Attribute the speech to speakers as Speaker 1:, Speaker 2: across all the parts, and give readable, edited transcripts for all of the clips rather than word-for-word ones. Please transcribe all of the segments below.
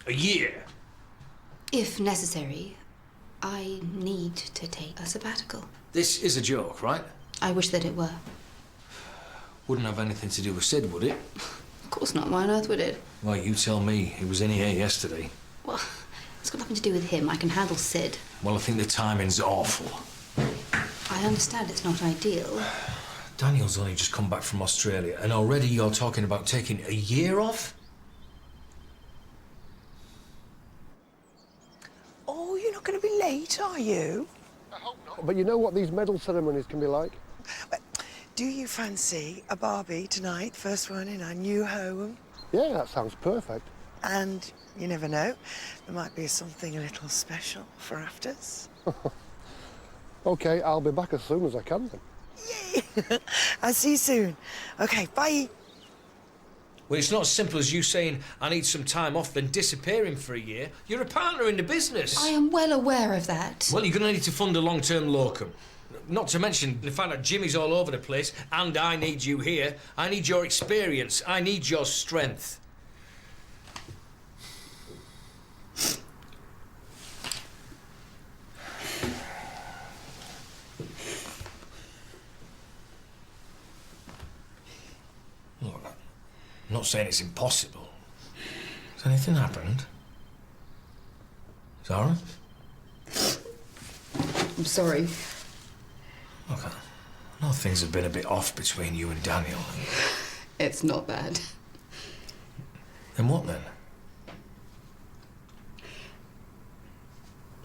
Speaker 1: A year?
Speaker 2: If necessary, I need to take a sabbatical.
Speaker 1: This is a joke, right?
Speaker 2: I wish that it were.
Speaker 1: Wouldn't have anything to do with Sid, would it?
Speaker 2: Of course not. Why on earth would it?
Speaker 1: Well, you tell me. He was in here yesterday.
Speaker 2: Well, it's got nothing to do with him. I can handle Sid.
Speaker 1: Well, I think the timing's awful.
Speaker 2: I understand it's not ideal.
Speaker 1: Daniel's only just come back from Australia, and already you're talking about taking a year off?
Speaker 3: Oh, you're not going to be late, are you?
Speaker 4: I hope not.
Speaker 5: But you know what these medal ceremonies can be like?
Speaker 3: Do you fancy a barbie tonight? First one in our new home.
Speaker 5: Yeah, that sounds perfect.
Speaker 3: And you never know, there might be something a little special for afters.
Speaker 5: OK, I'll be back as soon as I can then.
Speaker 3: Yay! I'll see you soon. OK, bye.
Speaker 1: Well, it's not as simple as you saying, I need some time off, then disappearing for a year. You're a partner in the business.
Speaker 2: I am well aware of that.
Speaker 1: Well, you're going to need to fund a long-term locum. Not to mention the fact that Jimmy's all over the place, and I need you here. I need your experience. I need your strength. Look, I'm not saying it's impossible. Has anything happened? Zara?
Speaker 2: I'm sorry.
Speaker 1: Look, I know things have been a bit off between you and Daniel.
Speaker 2: It's not bad.
Speaker 1: Then what then?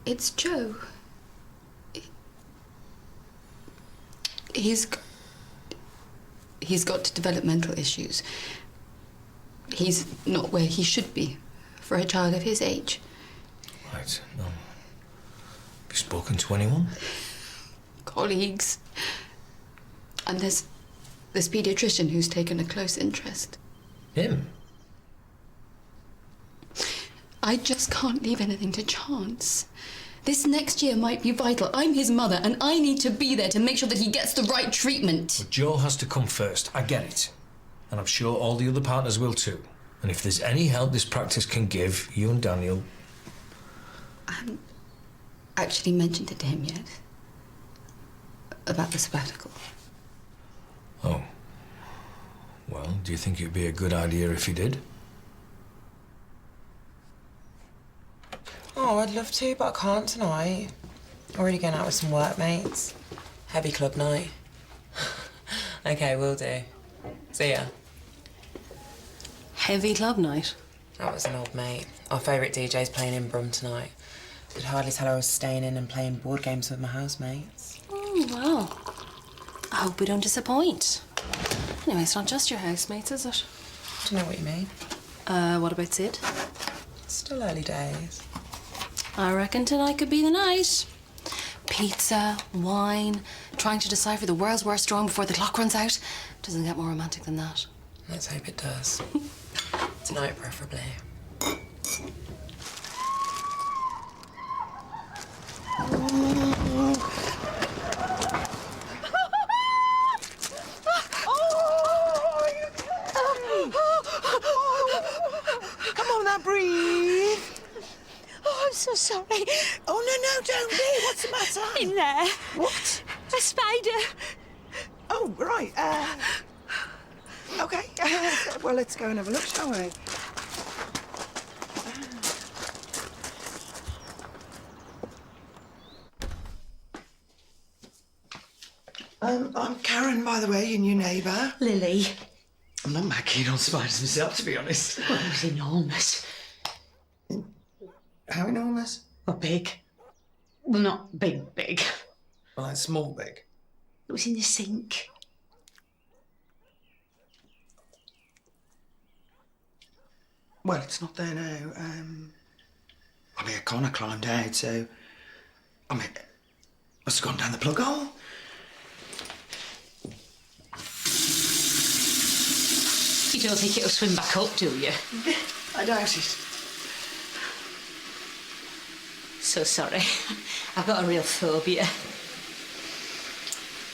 Speaker 2: It's Joe. He's got developmental issues. He's not where he should be for a child of his age.
Speaker 1: Right. Have you spoken to anyone?
Speaker 2: Colleagues. And there's this paediatrician who's taken a close interest.
Speaker 1: Him?
Speaker 2: I just can't leave anything to chance. This next year might be vital. I'm his mother, and I need to be there to make sure that he gets the right treatment.
Speaker 1: But Joe has to come first. I get it. And I'm sure all the other partners will too. And if there's any help this practice can give, you and Daniel...
Speaker 2: I haven't actually mentioned it to him yet. About the sabbatical.
Speaker 1: Oh. Well, do you think it'd be a good idea if you did?
Speaker 6: Oh, I'd love to, but I can't tonight. Already going out with some workmates. Heavy club night. OK, will do. See ya.
Speaker 7: Heavy club night?
Speaker 6: That was an old mate. Our favourite DJ's playing in Brum tonight. Could hardly tell her I was staying in and playing board games with my housemates.
Speaker 7: Oh, well. I hope we don't disappoint. Anyway, it's not just your housemates, is it?
Speaker 6: Do you know what you mean?
Speaker 7: What about Sid?
Speaker 6: Still early days.
Speaker 7: I reckon tonight could be the night. Pizza, wine, trying to decipher the world's worst storm before the clock runs out. Doesn't get more romantic than that.
Speaker 6: Let's hope it does. Tonight, preferably.
Speaker 3: Come on now, breathe.
Speaker 8: Oh, I'm so sorry.
Speaker 3: Oh, no, don't be. What's the matter?
Speaker 8: In there.
Speaker 3: What?
Speaker 8: A spider.
Speaker 3: Oh, right. OK. Well, let's go and have a look, shall we? I'm Karen, by the way, your new neighbour.
Speaker 8: Lily.
Speaker 3: I'm not that keen on spiders myself, to be honest.
Speaker 8: Well, it was enormous.
Speaker 3: How enormous?
Speaker 8: Well, big. Well, not big, big.
Speaker 3: Well, like small, big.
Speaker 8: It was in the sink.
Speaker 3: Well, it's not there now. I mean, Connor climbed out, so... I mean, must have gone down the plug hole.
Speaker 8: You don't think it'll swim back up, do you?
Speaker 3: I doubt it.
Speaker 8: So sorry. I've got a real phobia.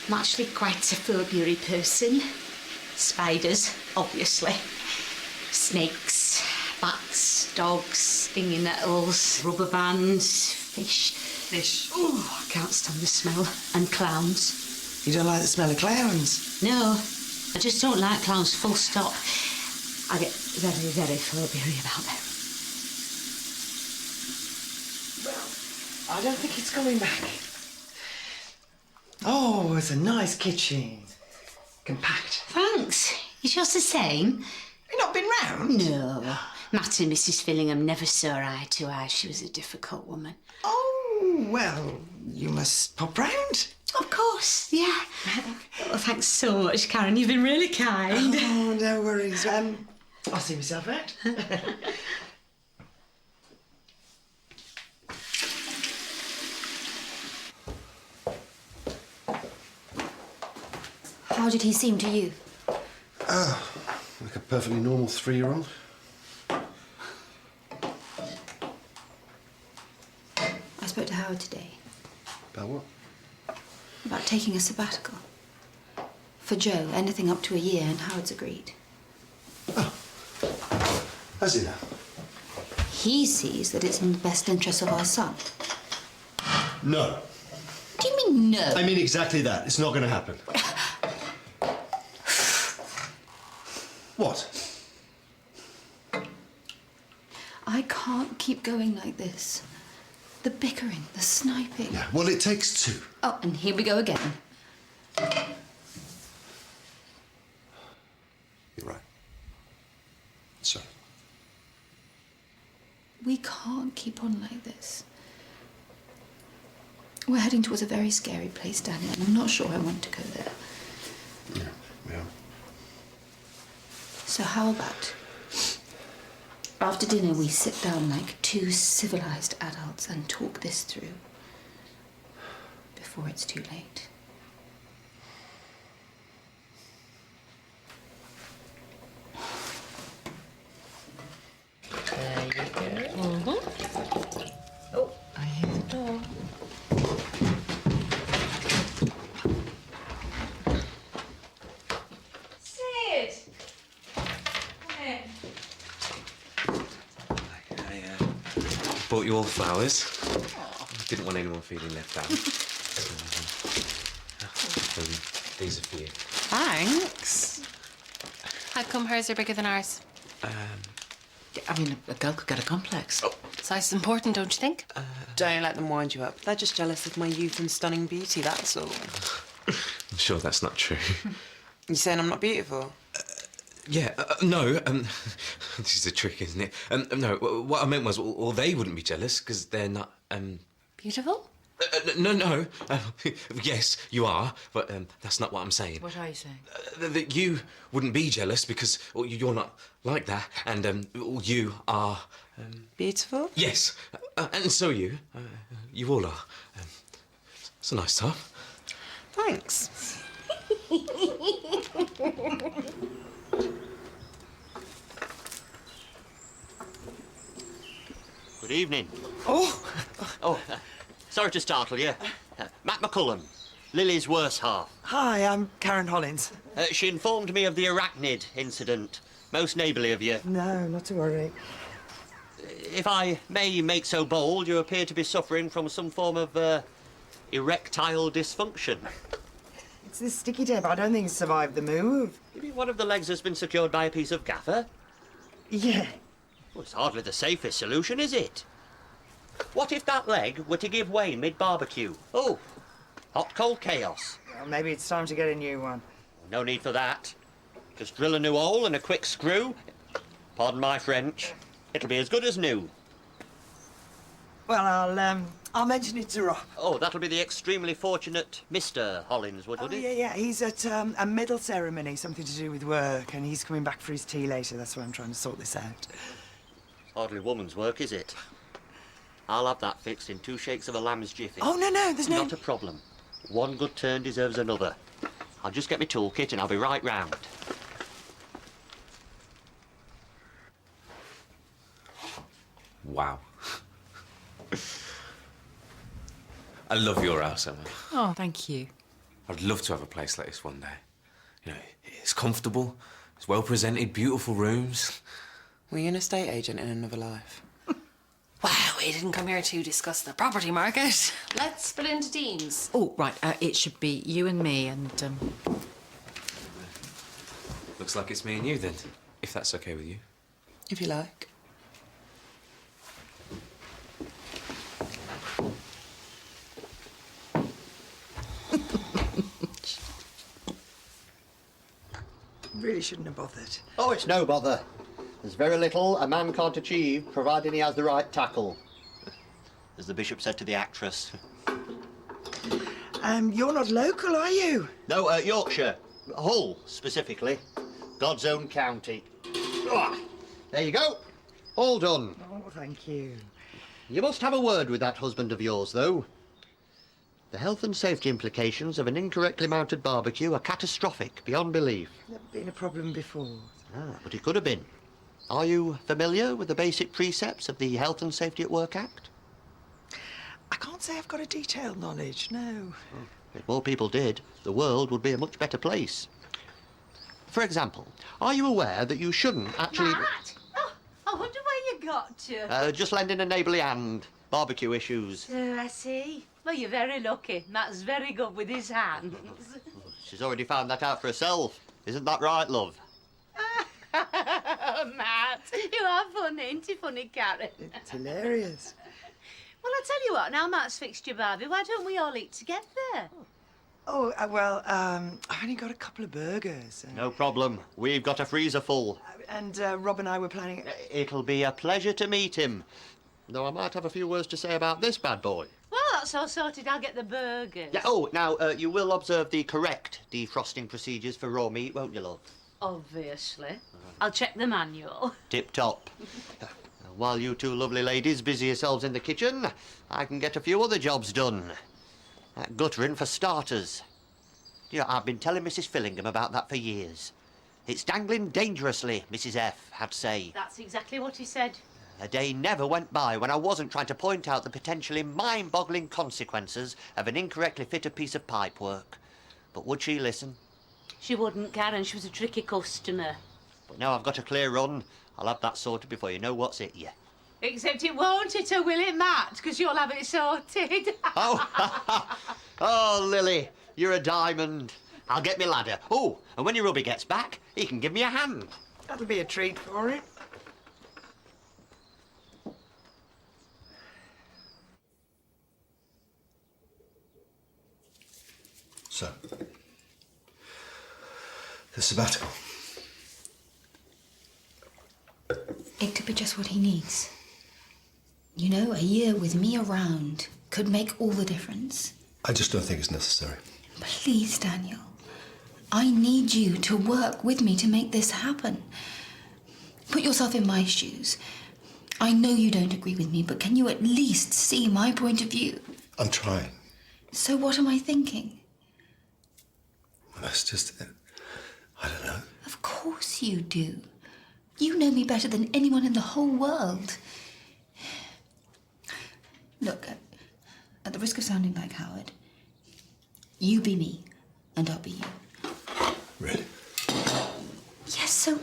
Speaker 8: I'm actually quite a phobia-y person. Spiders, obviously. Snakes, bats, dogs, stinging nettles, rubber bands, fish. Oh, I can't stand the smell. And clowns.
Speaker 3: You don't like the smell of clowns?
Speaker 8: No, I just don't like clowns, full stop. I get very, very phobia about them.
Speaker 3: I don't think it's coming back. Oh, it's a nice kitchen. Compact.
Speaker 8: Thanks. Is yours the same?
Speaker 3: You've not been round?
Speaker 8: No. Matt and Mrs. Fillingham never saw eye to eye. She was a difficult woman.
Speaker 3: Oh, well, you must pop round.
Speaker 8: Of course, yeah. Oh, thanks so much, Karen. You've been really kind.
Speaker 3: Oh, no worries. I'll see myself out.
Speaker 2: How did he seem to you?
Speaker 5: Like a perfectly normal 3-year-old.
Speaker 2: I spoke to Howard today
Speaker 5: About what?
Speaker 2: about taking a sabbatical. For Joe, anything up to a year, and Howard's agreed.
Speaker 5: Has he now?
Speaker 2: He sees that it's in the best interest of our son.
Speaker 5: No.
Speaker 2: What do you mean, no?
Speaker 5: I mean exactly that. It's not going to happen. What?
Speaker 2: I can't keep going like this. The bickering, the sniping.
Speaker 5: Yeah, well, it takes two.
Speaker 2: Oh, and here we go again.
Speaker 5: You're right. Sorry.
Speaker 2: We can't keep on like this. We're heading towards a very scary place, Danny, and I'm not sure I want to go there.
Speaker 5: Yeah.
Speaker 2: So how about after dinner we sit down like two civilized adults and talk this through before it's too late?
Speaker 8: There you go. Oh, I hear the door.
Speaker 7: Sid! Come in.
Speaker 4: I bought you all flowers. Didn't want anyone feeling left out. These are for you.
Speaker 6: Thanks.
Speaker 7: How come hers are bigger than ours?
Speaker 8: I mean, a girl could get a complex.
Speaker 7: Size is important, don't you think?
Speaker 6: Don't let them wind you up. They're just jealous of my youth and stunning beauty, that's all.
Speaker 4: I'm sure that's not true.
Speaker 6: You saying I'm not beautiful?
Speaker 4: Yeah, no, this is a trick, isn't it? No, what I meant was, well, they wouldn't be jealous, because they're not,
Speaker 7: Beautiful?
Speaker 4: No. Yes, you are, but that's not what I'm saying.
Speaker 8: What are you saying?
Speaker 4: That you wouldn't be jealous because well, you're not like that, and you are.
Speaker 6: Beautiful?
Speaker 4: Yes, and so are you. You all are. It's a nice top.
Speaker 6: Thanks.
Speaker 9: Good evening.
Speaker 3: Oh,
Speaker 9: Sorry to startle you. Matt McCullum, Lily's worse half.
Speaker 3: hi, I'm Karen Hollins.
Speaker 9: She informed me of the arachnid incident. Most neighbourly of you.
Speaker 3: No, not to worry.
Speaker 9: If I may make so bold, you appear to be suffering from some form of erectile dysfunction.
Speaker 3: It's this sticky tape. I don't think it's survived the move.
Speaker 9: Maybe one of the legs has been secured by a piece of gaffer?
Speaker 3: Yeah.
Speaker 9: Well, it's hardly the safest solution, is it? What if that leg were to give way mid-barbecue? Oh, hot-cold chaos.
Speaker 3: Well, maybe it's time to get a new one.
Speaker 9: No need for that. Just drill a new hole and a quick screw. Pardon my French. It'll be as good as new.
Speaker 3: Well, I'll mention it to Rob.
Speaker 9: Oh, that'll be the extremely fortunate Mr. Hollinswood, would it?
Speaker 3: Yeah. He's at a medal ceremony, something to do with work, and he's coming back for his tea later. That's why I'm trying to sort this out.
Speaker 9: Hardly woman's work, is it? I'll have that fixed in 2 shakes of a lamb's jiffy.
Speaker 3: Oh, no, there's no...
Speaker 9: Not a problem. One good turn deserves another. I'll just get my toolkit and I'll be right round.
Speaker 4: Wow. I love your house, Emma.
Speaker 10: Oh, thank you.
Speaker 4: I'd love to have a place like this one day. You know, it's comfortable, it's well presented, beautiful rooms.
Speaker 6: Were you an estate agent in another life?
Speaker 7: Wow, we didn't come here to discuss the property market. Let's split into teams.
Speaker 10: Oh, right. It should be you and me and,
Speaker 4: Looks like it's me and you then, if that's okay with you.
Speaker 6: If you like.
Speaker 3: Really shouldn't have bothered.
Speaker 9: Oh, it's no bother. There's very little a man can't achieve, providing he has the right tackle. As the bishop said to the actress.
Speaker 3: You're not local, are you?
Speaker 9: No, Yorkshire. Hull, specifically. God's own county. Ah, there you go. All done.
Speaker 3: Oh, thank you.
Speaker 9: You must have a word with that husband of yours, though. The health and safety implications of an incorrectly mounted barbecue are catastrophic beyond belief.
Speaker 3: Never been a problem before.
Speaker 9: Ah, but it could have been. Are you familiar with the basic precepts of the Health and Safety at Work Act?
Speaker 3: I can't say I've got a detailed knowledge, no.
Speaker 9: If more people did, the world would be a much better place. For example, are you aware that you shouldn't actually...
Speaker 8: Matt! Oh, I wonder where you got to.
Speaker 9: Just lending a neighbourly hand. Barbecue issues.
Speaker 8: Oh, I see. Well, you're very lucky. Matt's very good with his hands.
Speaker 9: She's already found that out for herself. Isn't that right, love?
Speaker 8: Oh, Matt, you are funny, ain't you, funny Karen?
Speaker 3: It's hilarious.
Speaker 8: Well, I tell you what, now Matt's fixed your barbie, why don't we all eat together?
Speaker 3: Oh, well, I've only got a couple of burgers.
Speaker 9: No problem. We've got a freezer full.
Speaker 3: And Rob and I were planning...
Speaker 9: It'll be a pleasure to meet him. Though I might have a few words to say about this bad boy.
Speaker 8: Well, that's all sorted. I'll get the burgers.
Speaker 9: Yeah, oh, now, you will observe the correct defrosting procedures for raw meat, won't you, love?
Speaker 8: Obviously. I'll check the manual.
Speaker 9: Tip-top. While you two lovely ladies busy yourselves in the kitchen, I can get a few other jobs done. That guttering for starters. You know, I've been telling Mrs. Fillingham about that for years. It's dangling dangerously, Mrs. F. had say.
Speaker 8: That's exactly what he said.
Speaker 9: A day never went by when I wasn't trying to point out the potentially mind-boggling consequences of an incorrectly fitted piece of pipework. But would she listen?
Speaker 8: She wouldn't, Karen. She was a tricky customer.
Speaker 9: But now I've got a clear run. I'll have that sorted before you know what's hit you.
Speaker 8: Except it won't hit her, will it, Matt? Because you'll have it sorted.
Speaker 9: Oh, oh, Lily, you're a diamond. I'll get me ladder. Oh, and when your hubby gets back, he can give me a hand.
Speaker 3: That'll be a treat for him.
Speaker 11: So, the sabbatical.
Speaker 2: It could be just what he needs. You know, a year with me around could make all the difference.
Speaker 11: I just don't think it's necessary.
Speaker 2: Please, Daniel. I need you to work with me to make this happen. Put yourself in my shoes. I know you don't agree with me, but can you at least see my point of view?
Speaker 11: I'm trying.
Speaker 2: So what am I thinking?
Speaker 11: Well, it's just... I don't know.
Speaker 2: Of course you do. You know me better than anyone in the whole world. Look, at the risk of sounding like Howard, you be me, and I'll be you.
Speaker 11: Really?
Speaker 2: Yes, so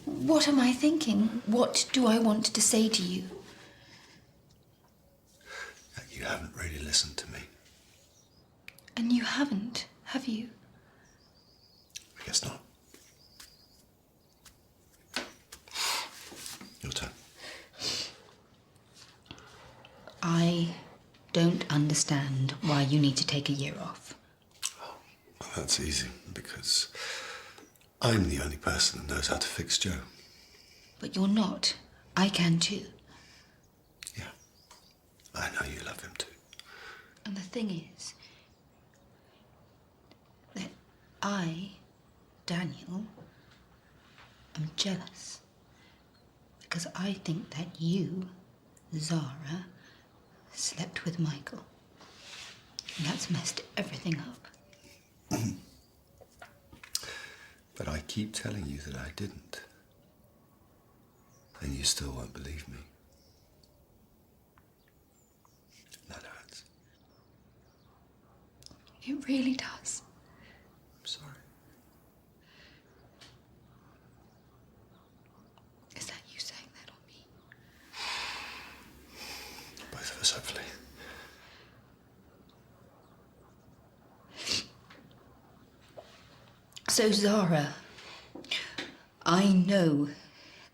Speaker 2: what am I thinking? What do I want to say to you?
Speaker 11: You haven't really listened to me.
Speaker 2: And you haven't, have you?
Speaker 11: I guess not. Your turn.
Speaker 2: I don't understand why you need to take a year off.
Speaker 11: Oh, well, that's easy, because I'm the only person that knows how to fix Joe.
Speaker 2: But you're not. I can too.
Speaker 11: Yeah, I know you love him too.
Speaker 2: And the thing is that I, Daniel, am jealous. Because I think that you, Zara, slept with Michael. And that's messed everything up.
Speaker 11: But I keep telling you that I didn't. And you still won't believe me. That hurts.
Speaker 2: It really does.
Speaker 11: I'm sorry.
Speaker 2: Is that you saying
Speaker 11: both of us, hopefully.
Speaker 2: So, Zara, I know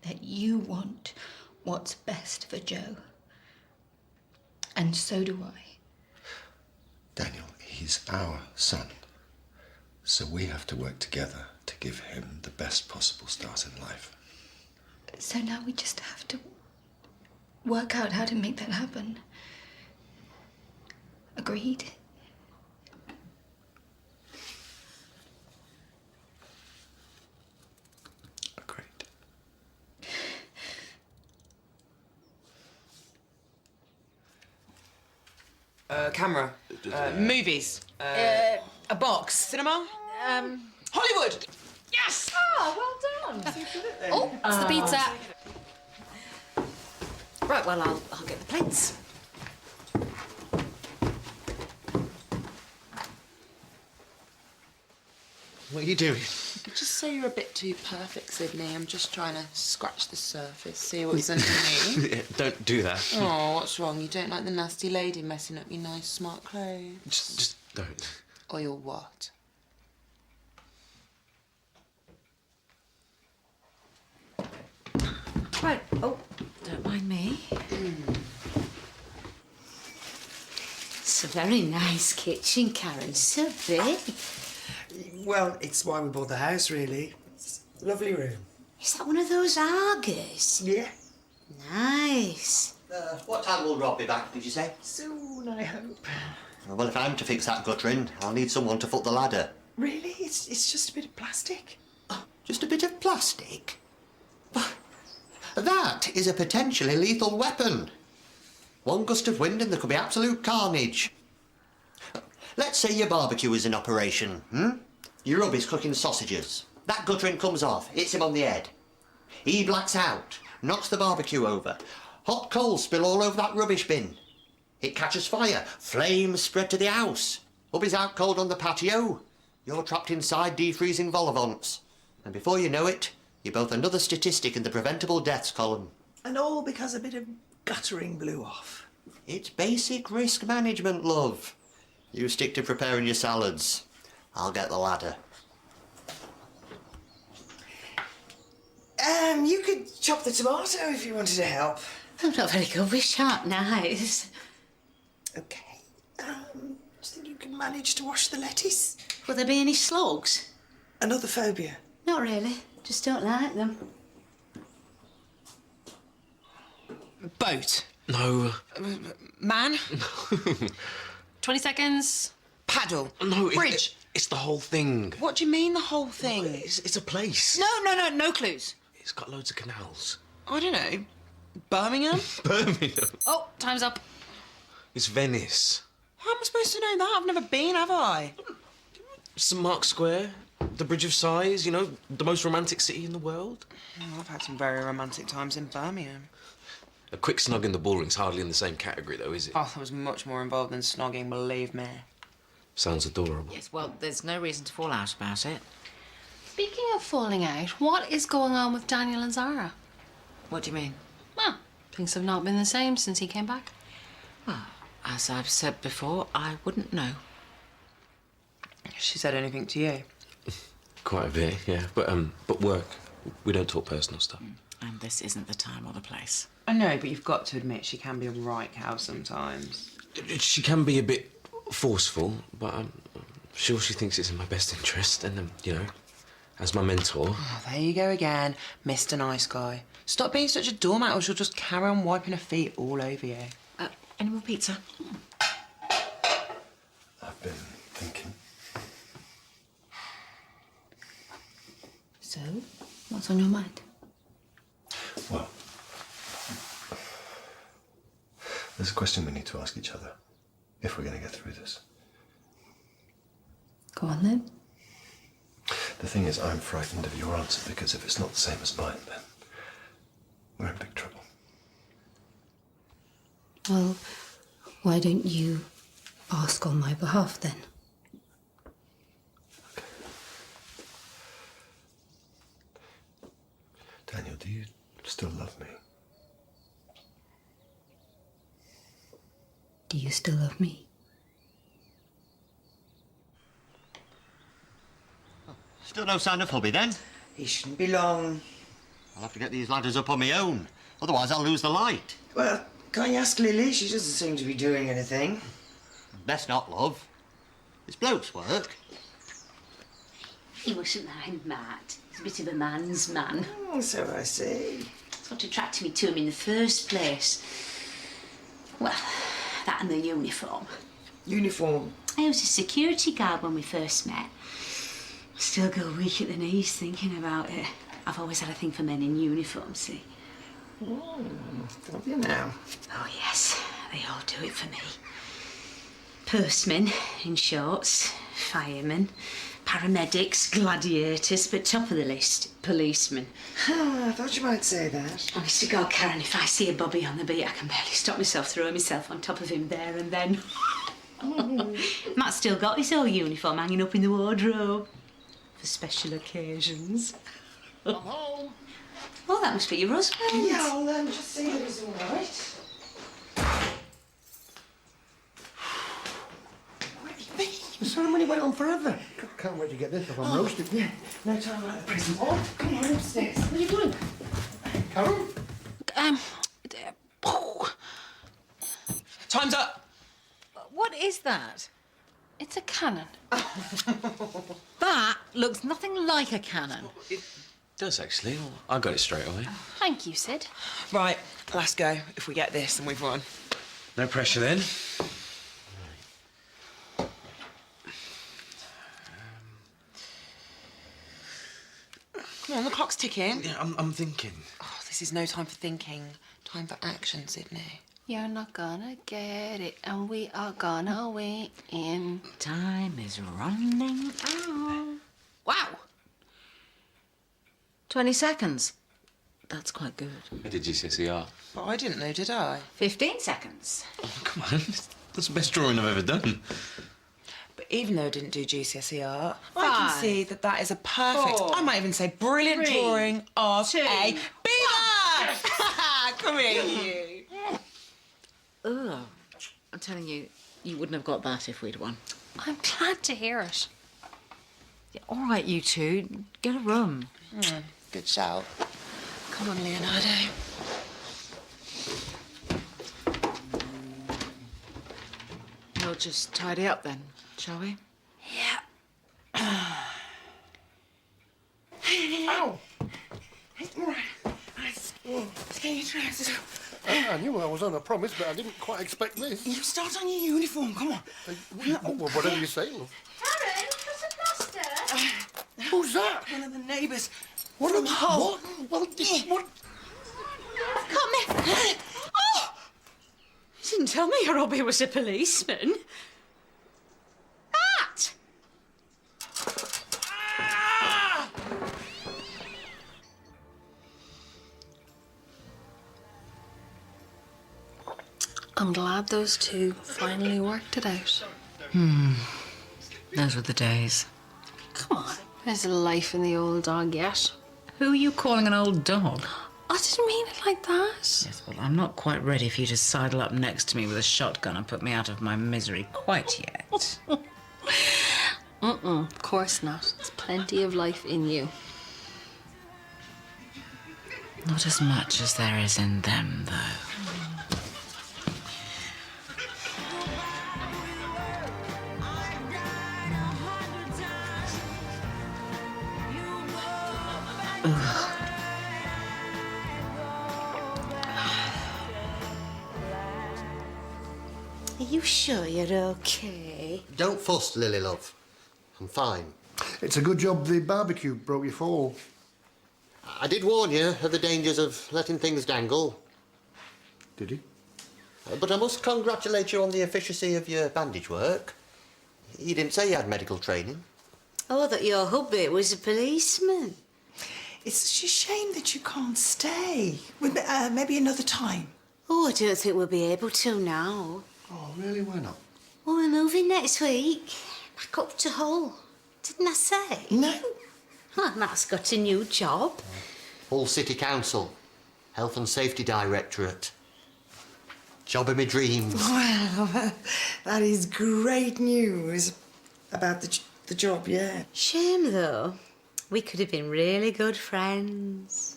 Speaker 2: that you want what's best for Joe. And so do I.
Speaker 11: Daniel, he's our son. So we have to work together to give him the best possible start in life.
Speaker 2: So now we just have to work out how to make that happen. Agreed?
Speaker 11: Agreed.
Speaker 6: Camera. Movies. A box. Cinema. Hollywood. Yes!
Speaker 10: Oh, well done.
Speaker 7: Oh, it's the pizza. Right, well, I'll get the plates.
Speaker 4: What are you doing?
Speaker 6: Just say you're a bit too perfect, Sydney. I'm just trying to scratch the surface, see what's underneath.
Speaker 4: Yeah, don't do that.
Speaker 6: Oh, what's wrong? You don't like the nasty lady messing up your nice, smart clothes?
Speaker 4: Just don't.
Speaker 6: Or your what?
Speaker 10: Right. Oh, don't mind me.
Speaker 8: It's a very nice kitchen, Karen. So big.
Speaker 3: Well, it's why we bought the house, really. It's a lovely room.
Speaker 8: Is that one of those Argus?
Speaker 3: Yeah.
Speaker 8: Nice.
Speaker 9: What time will Rob be back, did you say?
Speaker 3: Soon, I hope.
Speaker 9: Well, if I'm to fix that guttering, I'll need someone to foot the ladder.
Speaker 3: Really? It's just a bit of plastic.
Speaker 9: Just a bit of plastic? That is a potentially lethal weapon. One gust of wind and there could be absolute carnage. Let's say your barbecue is in operation, Your Rob is cooking sausages. That guttering comes off, hits him on the head. He blacks out, knocks the barbecue over. Hot coals spill all over that rubbish bin. It catches fire, flames spread to the house. Hubby's out cold on the patio. You're trapped inside defreezing vol au vents. And before you know it, you're both another statistic in the preventable deaths column.
Speaker 3: And all because a bit of guttering blew off.
Speaker 9: It's basic risk management, love. You stick to preparing your salads. I'll get the ladder.
Speaker 3: You could chop the tomato if you wanted to help.
Speaker 8: I'm not very good with sharp knives.
Speaker 3: Okay. Do you think you can manage to wash the lettuce?
Speaker 8: Will there be any slugs?
Speaker 3: Another phobia?
Speaker 8: Not really. Just don't like them.
Speaker 6: Boat.
Speaker 4: No.
Speaker 6: Man.
Speaker 7: 20 seconds.
Speaker 6: Paddle.
Speaker 4: No.
Speaker 6: Bridge.
Speaker 4: It's the whole thing.
Speaker 6: What do you mean, the whole thing?
Speaker 4: It's a place.
Speaker 6: No clues.
Speaker 4: It's got loads of canals.
Speaker 6: I don't know. Birmingham?
Speaker 4: Birmingham.
Speaker 7: Oh, time's up.
Speaker 4: It's Venice.
Speaker 6: How am I supposed to know that? I've never been, have I?
Speaker 4: St Mark's Square, the Bridge of Sighs, you know, the most romantic city in the world.
Speaker 6: Oh, I've had some very romantic times in Birmingham.
Speaker 4: A quick snog in the bullring's hardly in the same category, though, is it?
Speaker 6: Oh, that was much more involved than snogging, believe me.
Speaker 4: Sounds adorable.
Speaker 10: Yes, well, there's no reason to fall out about it.
Speaker 7: Speaking of falling out, what is going on with Daniel and Zara?
Speaker 10: What do you mean?
Speaker 7: Well, things have not been the same since he came back.
Speaker 10: Well, as I've said before, I wouldn't know.
Speaker 6: She said anything to you?
Speaker 4: Quite a bit, yeah. But work. We don't talk personal stuff.
Speaker 10: And this isn't the time or the place.
Speaker 6: I know, but you've got to admit she can be a right cow sometimes.
Speaker 4: She can be a bit forceful, but I'm sure she thinks it's in my best interest. And, you know, as my mentor...
Speaker 6: Oh, there you go again, Mr. Nice Guy. Stop being such a doormat or she'll just carry on wiping her feet all over you.
Speaker 10: Any more pizza?
Speaker 11: I've been thinking.
Speaker 2: So, what's on your mind?
Speaker 11: Well, there's a question we need to ask each other if we're going to get through this.
Speaker 2: Go on then.
Speaker 11: The thing is, I'm frightened of your answer because if it's not the same as mine, then we're in big trouble.
Speaker 2: Well, why don't you ask on my behalf then?
Speaker 11: Daniel, do you still love me?
Speaker 2: you still love me?
Speaker 9: Still no sign of hubby, then?
Speaker 3: He shouldn't be long.
Speaker 9: I'll have to get these ladders up on my own. Otherwise, I'll lose the light.
Speaker 3: Well, can't you ask Lily? She doesn't seem to be doing anything.
Speaker 9: Best not, love. It's bloke's work.
Speaker 8: He mustn't mind Matt. He's a bit of a man's man.
Speaker 3: So I see.
Speaker 8: That's what attracted me to him in the first place. Well, that and the uniform.
Speaker 3: Uniform?
Speaker 8: I was a security guard when we first met. I still go weak at the knees thinking about it. I've always had a thing for men in uniform, see?
Speaker 3: Don't you now?
Speaker 8: Oh, yes. They all do it for me. Postmen in shorts, firemen, paramedics, gladiators, but top of the list, policemen.
Speaker 3: I thought you might say that.
Speaker 8: Honest to God, Karen, if I see a bobby on the beat, I can barely stop myself throwing myself on top of him there and then. Matt's still got his old uniform hanging up in the wardrobe for special occasions.
Speaker 5: I'm home.
Speaker 8: Oh, that must be your husband.
Speaker 3: Yeah, I'll just see that he's all right. The ceremony went on forever.
Speaker 5: Can't wait to get this off. I'm roasted.
Speaker 3: Yeah, no time like the present. Oh, come on upstairs. What are you doing?
Speaker 5: Karen?
Speaker 4: Time's up!
Speaker 12: What is that?
Speaker 7: It's a cannon.
Speaker 12: That looks nothing like a cannon.
Speaker 4: It does, actually. I got it straight away.
Speaker 7: Thank you, Sid.
Speaker 6: Right, last go. If we get this, then we've won.
Speaker 4: No pressure, then.
Speaker 6: Come on, the clock's ticking.
Speaker 4: Yeah, I'm thinking.
Speaker 6: Oh, this is no time for thinking. Time for action, Sydney.
Speaker 7: You're not gonna get it, and we are gonna win.
Speaker 10: Time is running out.
Speaker 12: Wow. 20 seconds. That's quite good.
Speaker 4: I did GCSE art.
Speaker 6: But I didn't know, did I?
Speaker 12: 15 seconds.
Speaker 4: Oh, come on. That's the best drawing I've ever done.
Speaker 6: But even though I didn't do GCSE art, I
Speaker 12: 5,
Speaker 6: can see that that is a perfect,
Speaker 12: 4,
Speaker 6: I might even say brilliant
Speaker 12: 3,
Speaker 6: drawing of
Speaker 12: 2,
Speaker 6: a beaver! Come here, you.
Speaker 10: Ugh. I'm telling you, you wouldn't have got that if we'd won.
Speaker 7: I'm glad to hear it.
Speaker 10: Yeah, all right, you two. Get a room.
Speaker 6: Good shout. Come on, Leonardo.
Speaker 10: We'll just tidy up then, shall we?
Speaker 5: Ow! I knew I was on a promise, but I didn't quite expect this.
Speaker 3: You start on your uniform, come on.
Speaker 5: Well, whatever you say, love.
Speaker 8: Karen, what's a plaster?
Speaker 5: Who's that?
Speaker 3: One of the neighbours.
Speaker 5: What
Speaker 3: From
Speaker 5: a
Speaker 3: Hull.
Speaker 5: what? Well, what?
Speaker 8: Come here. Oh!
Speaker 10: You didn't tell me your hobby was a policeman.
Speaker 8: Matt!
Speaker 7: I'm glad those two finally worked it out.
Speaker 10: Those were the days.
Speaker 7: Come on, there's life in the old dog yet.
Speaker 10: Who are you calling an old dog?
Speaker 7: I didn't mean it like that.
Speaker 10: Yes, well, I'm not quite ready for you to sidle up next to me with a shotgun and put me out of my misery quite yet.
Speaker 7: Of course not. There's plenty of life in you.
Speaker 10: Not as much as there is in them, though.
Speaker 8: Are you sure you're okay?
Speaker 9: Don't fuss, Lily, love. I'm fine.
Speaker 5: It's a good job the barbecue broke your fall.
Speaker 9: I did warn you of the dangers of letting things dangle.
Speaker 5: Did he?
Speaker 9: But I must congratulate you on the efficiency of your bandage work. You didn't say you had medical training.
Speaker 8: Oh, that your hubby was a policeman.
Speaker 3: It's such a shame that you can't stay. Maybe another time.
Speaker 8: Oh, I don't think we'll be able to now.
Speaker 11: Oh, really? Why not?
Speaker 8: Well, we're moving next week. Back up to Hull. Didn't I say?
Speaker 3: No.
Speaker 8: Well, Matt's got a new job.
Speaker 9: Hull City Council, Health and Safety Directorate. Job of my dreams.
Speaker 3: Well, that is great news about the job, yeah.
Speaker 8: Shame, though. We could have been really good friends.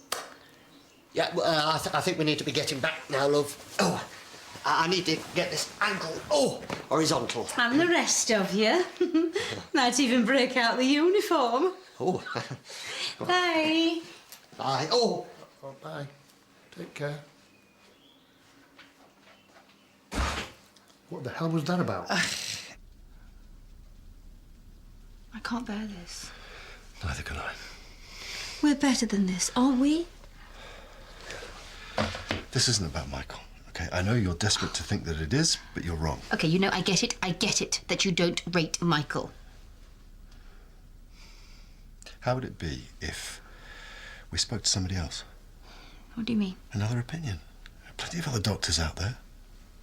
Speaker 9: Yeah, well, I think we need to be getting back now, love. Oh, I need to get this ankle, horizontal.
Speaker 8: And the rest of you. Might even break out the uniform.
Speaker 9: Oh.
Speaker 8: Bye.
Speaker 9: Bye. Oh.
Speaker 5: Oh, bye. Take care. What the hell was that about?
Speaker 2: I can't bear this.
Speaker 11: Neither can I.
Speaker 2: We're better than this, aren't we?
Speaker 11: This isn't about Michael, okay? I know you're desperate to think that it is, but you're wrong.
Speaker 2: Okay, you know, I get it that you don't rate Michael.
Speaker 11: How would it be if we spoke to somebody else?
Speaker 2: What do you mean?
Speaker 11: Another opinion. There are plenty of other doctors out there.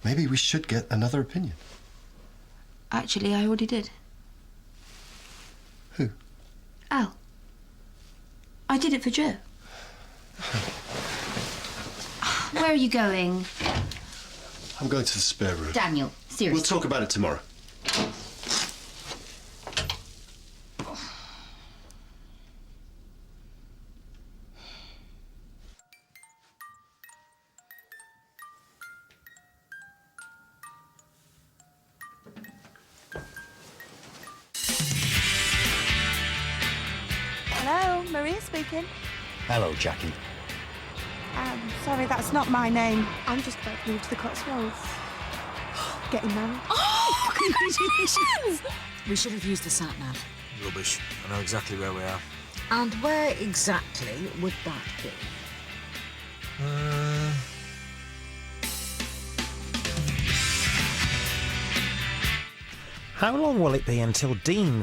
Speaker 11: Maybe we should get another opinion.
Speaker 2: Actually, I already did.
Speaker 11: Who?
Speaker 2: Al. I did it for Joe. Where are you going?
Speaker 11: I'm going to the spare room.
Speaker 2: Daniel, seriously.
Speaker 11: We'll talk about it tomorrow.
Speaker 13: Hello, Maria speaking.
Speaker 3: Hello, Jackie.
Speaker 13: Sorry, that's not my name. I'm just about to move to the Cotswolds. Getting married.
Speaker 12: Oh, congratulations! We should have used the sat-nav.
Speaker 1: Rubbish. I know exactly where we are.
Speaker 12: And where exactly would that be?
Speaker 14: How long will it be until Dean